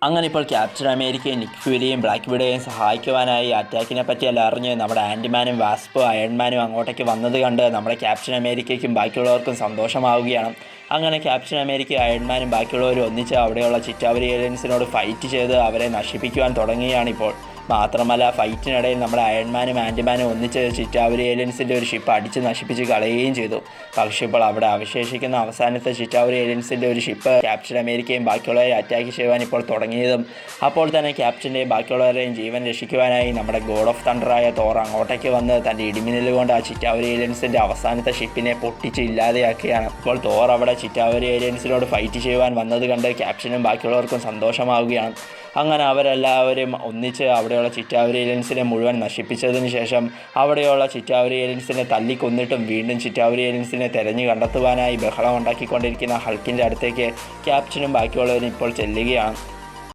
അങ്ങനെ ഇപ്പോൾ ക്യാപ്റ്റൻ അമേരിക്കയും നിക് ഫ്യൂരിയും ബ്ലാക്ക് വിഡോയും സഹായിക്കുവാനായി അറ്റാക്കിനെ പറ്റിയെല്ലാം അറിഞ്ഞ് നമ്മുടെ ആൻറ്റിമാനും വാസ്പും അയൺമാനും അങ്ങോട്ടേക്ക് വന്നത് കണ്ട് നമ്മുടെ ക്യാപ്റ്റൻ അമേരിക്കയ്ക്കും ബാക്കിയുള്ളവർക്കും സന്തോഷമാവുകയാണ്. അങ്ങനെ ക്യാപ്റ്റൻ അമേരിക്കയും അയൺമാനും ബാക്കിയുള്ളവരും ഒന്നിച്ച് അവിടെയുള്ള ചിറ്റാവരി ഏലിയൻസിനോട് ഫൈറ്റ് ചെയ്ത് അവരെ നശിപ്പിക്കുവാൻ തുടങ്ങുകയാണിപ്പോൾ. മാത്രമല്ല, ഫൈറ്റിനിടയിൽ നമ്മുടെ അയൺമാനും ആൻറ്റിമാനും ഒന്നിച്ച് ചിറ്റാവരി ഏലിയൻസിൻ്റെ ഒരു ഷിപ്പ് അടിച്ച് നശിപ്പിച്ച് കളയുകയും ചെയ്തു. പക്ഷേ ഇപ്പോൾ അവിടെ അവശേഷിക്കുന്ന അവസാനത്തെ ചിറ്റാവരി ഏലിയൻസിൻ്റെ ഒരു ഷിപ്പ് ക്യാപ്റ്റൻ അമേരിക്കയും ബാക്കിയുള്ളവരെ അറ്റാക്ക് ചെയ്യുവാൻ ഇപ്പോൾ തുടങ്ങിയതും അപ്പോൾ തന്നെ ക്യാപ്റ്റൻ്റെയും ബാക്കിയുള്ളവരെയും ജീവൻ രക്ഷിക്കുവാനായി നമ്മുടെ ഗോഡ് ഓഫ് തണ്ടറായ തോർ അങ്ങോട്ടേക്ക് വന്ന് തൻ്റെ ഇടിമിന്നൽ കൊണ്ട് ആ ചിറ്റാവരി ഏലിയൻസിൻ്റെ അവസാനത്തെ ഷിപ്പിനെ പൊട്ടിച്ച് ഇല്ലാതെയാക്കുകയാണ്. ഇപ്പോൾ തോർ അവിടെ ചിറ്റാവരി ഏലിയൻസിനോട് ഫൈറ്റ് ചെയ്യുവാൻ വന്നത് കണ്ട് ക്യാപ്റ്റനും ബാക്കിയുള്ളവർക്കും സന്തോഷമാവുകയാണ്. അങ്ങനെ അവരെല്ലാവരും ഒന്നിച്ച് അവിടെയുള്ള ചിറ്റാവരി ഏലിയൻസിനെ മുഴുവൻ നശിപ്പിച്ചതിന് ശേഷം അവിടെയുള്ള ചിറ്റാവരി ഏലിയൻസിനെ തല്ലിക്കൊന്നിട്ടും വീണ്ടും ചിറ്റാവരി ഏലിയൻസിനെ തെരഞ്ഞു കണ്ടെത്തുവാനായി ബഹളം ഉണ്ടാക്കിക്കൊണ്ടിരിക്കുന്ന ഹൾക്കിൻ്റെ അടുത്തേക്ക് ക്യാപ്റ്റനും ബാക്കിയുള്ളവരും ഇപ്പോൾ ചെല്ലുകയാണ്.